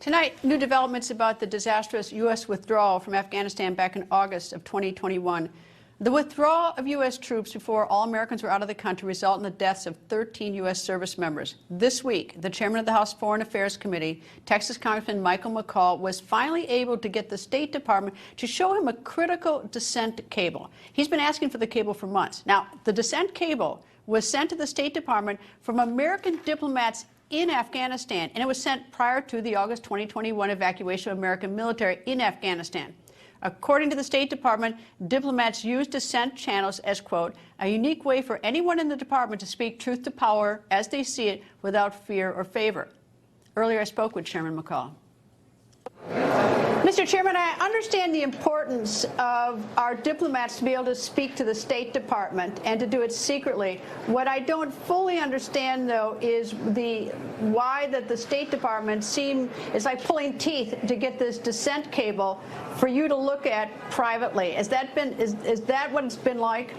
Tonight, new developments about the disastrous U.S. withdrawal from Afghanistan back in August of 2021. The withdrawal of U.S. troops before all Americans were out of the country resulted in the deaths of 13 U.S. service members. This week, the chairman of the House Foreign Affairs Committee, Texas Congressman Michael McCaul, was finally able to get the State Department to show him a critical dissent cable. He's been asking for the cable for months. Now, the dissent cable was sent to the State Department from American diplomats in Afghanistan, and it was sent prior to the August 2021 evacuation of American military in Afghanistan. According to the State Department, diplomats used dissent channels as, quote, a unique way for anyone in the department to speak truth to power as they see it without fear or favor. Earlier, I spoke with Chairman McCaul. Mr. Chairman, I understand the importance of our diplomats to be able to speak to the State Department and to do it secretly. What I don't fully understand, though, is why that the State Department it's like pulling teeth to get this dissent cable for you to look at privately. Is that what it's been like?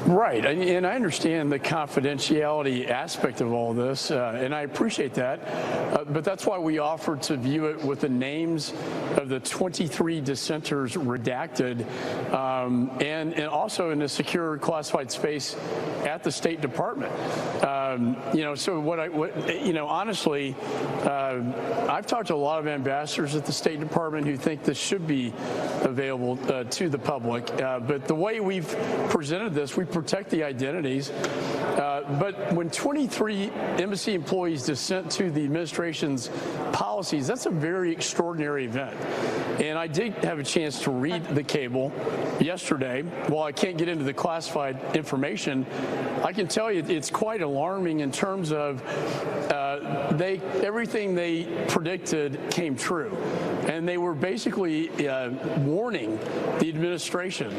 Right, and I understand the confidentiality aspect of all this, and I appreciate that, but that's why we offered to view it with the names of the 23 dissenters redacted, and also in a secure classified space at the State Department. So honestly, I've talked to a lot of ambassadors at the State Department who think this should be available to the public, but the way we've presented this, we protect the identities. But when 23 embassy employees dissent to the administration's policies, that's a very extraordinary event. And I did have a chance to read the cable yesterday. While I can't get into the classified information, I can tell you it's quite alarming in terms of everything they predicted came true. And they were basically warning the administration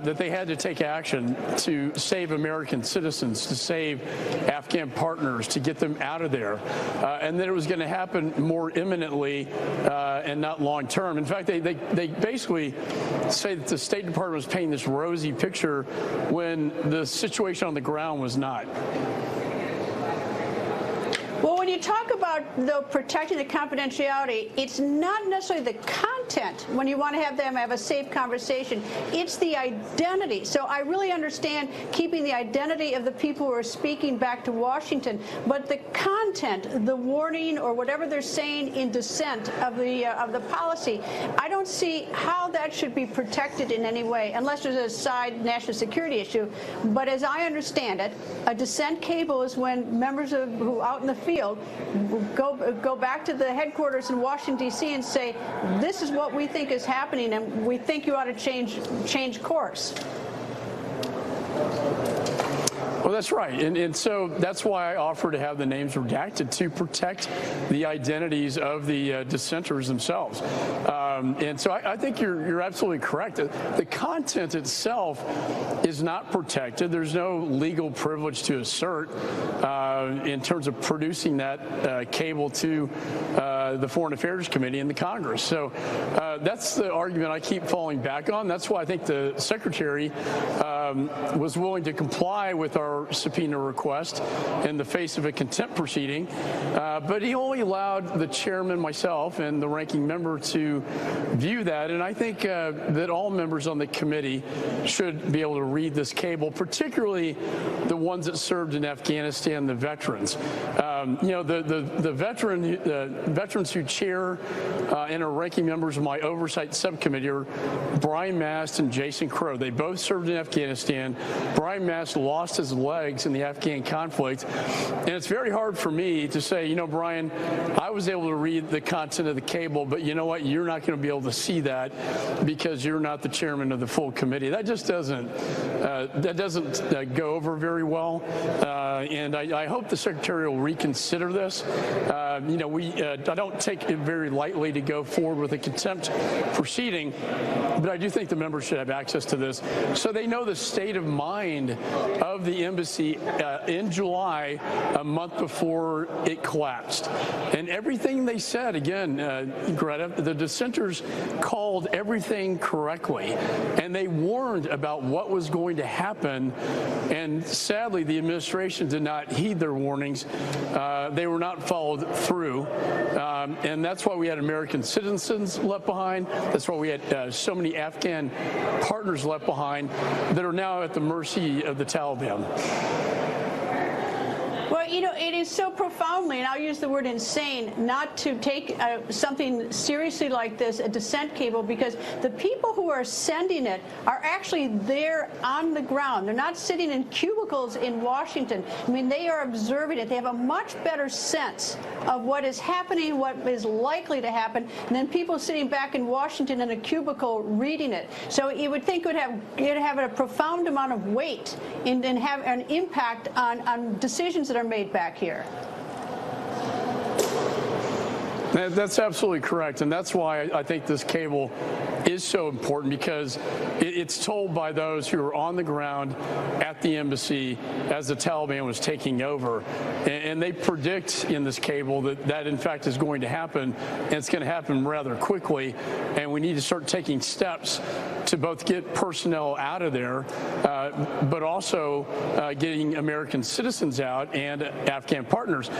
that they had to take action to save American citizens, to save Afghan partners, to get them out of there, and that it was going to happen more imminently and not long term. In fact, they basically say that the State Department was painting this rosy picture when the situation on the ground was not. Well, when you talk about, though, protecting the confidentiality, it's not necessarily the content when you want to have them have a safe conversation. It's the identity. So I really understand keeping the identity of the people who are speaking back to Washington, but the content, the warning or whatever they're saying in dissent of the policy, I don't see how that should be protected in any way, unless there's a side national security issue. But as I understand it, a dissent cable is when members who out in the field go back to the headquarters in Washington, D.C. and say, this is what we think is happening, and we think you ought to change course. Well, that's right. And so that's why I offer to have the names redacted, to protect the identities of the dissenters themselves. And so I think you're absolutely correct. The content itself is not protected. There's no legal privilege to assert in terms of producing that cable to the Foreign Affairs Committee in the Congress. So that's the argument I keep falling back on. That's why I think the Secretary was willing to comply with our subpoena request in the face of a contempt proceeding, but he only allowed the chairman, myself, and the ranking member to view that. And I think that all members on the committee should be able to read this cable, particularly the ones that served in Afghanistan, the veterans. The veterans who chair and are ranking members of my oversight subcommittee are Brian Mast and Jason Crow. They both served in Afghanistan. Brian Mast lost his legs in the Afghan conflict, and it's very hard for me to say, Brian, I was able to read the content of the cable, but you know what? You're not going to be able to see that because you're not the chairman of the full committee. That just doesn't go over very well, and I hope the Secretary will reconsider this. I don't take it very lightly to go forward with a contempt proceeding, but I do think the members should have access to this so they know the state of mind of the embassy in July, a month before it collapsed. And everything they said, again, Greta, the dissenters called everything correctly. And they warned about what was going to happen. And sadly, the administration did not heed their warnings. They were not followed through. And that's why we had American citizens left behind. That's why we had so many Afghan partners left behind that are now at the mercy of the Taliban. Well, you know, it is so profoundly, and I'll use the word insane, not to take something seriously like this, a dissent cable, because the people who are sending it are actually there on the ground. They're not sitting in cubicles in Washington. I mean, they are observing it. They have a much better sense of what is happening, what is likely to happen, than people sitting back in Washington in a cubicle reading it. So you would think it would have a profound amount of weight and have an impact on decisions that are made back here. That's absolutely correct, and that's why I think this cable is so important, because it's told by those who are on the ground at the embassy as the Taliban was taking over. And they predict in this cable that in fact is going to happen, and it's going to happen rather quickly, and we need to start taking steps to both get personnel out of there, but also getting American citizens out and Afghan partners.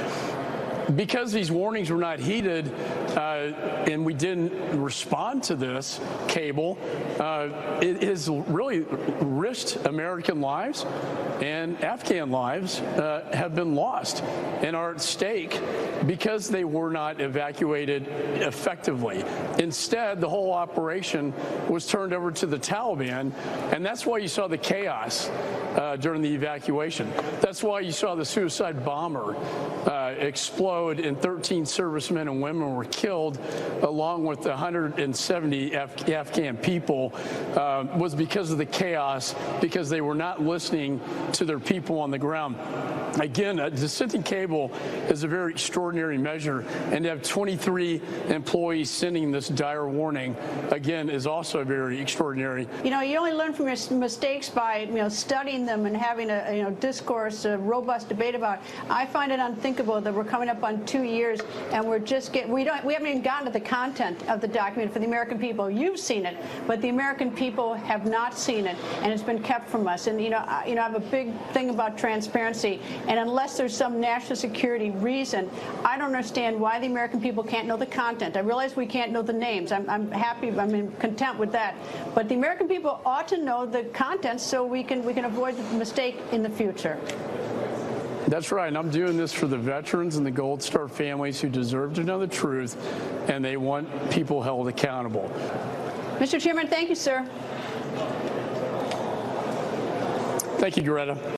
Because these warnings were not heeded and we didn't respond to this cable, it has really risked American lives, and Afghan lives have been lost and are at stake because they were not evacuated effectively. Instead, the whole operation was turned over to the Taliban, and that's why you saw the chaos during the evacuation. That's why you saw the suicide bomber explode and 13 servicemen and women were killed, along with 170 Afghan people, was because of the chaos, because they were not listening to their people on the ground. Again, a dissenting cable is a very extraordinary measure, and to have 23 employees sending this dire warning, again, is also very extraordinary. You know, you only learn from your mistakes by, studying them and having a, discourse, a robust debate about it. I find it unthinkable that we're coming up on 2 years and we're just we haven't even gotten to the content of the document for the American people. You've seen it, but the American people have not seen it, and it's been kept from us. And I have a big thing about transparency. And unless there's some national security reason, I don't understand why the American people can't know the content. I realize we can't know the names. I'm content with that. But the American people ought to know the content so we can avoid the mistake in the future. That's right, and I'm doing this for the veterans and the Gold Star families who deserve to know the truth, and they want people held accountable. Mr. Chairman, thank you, sir. Thank you, Greta.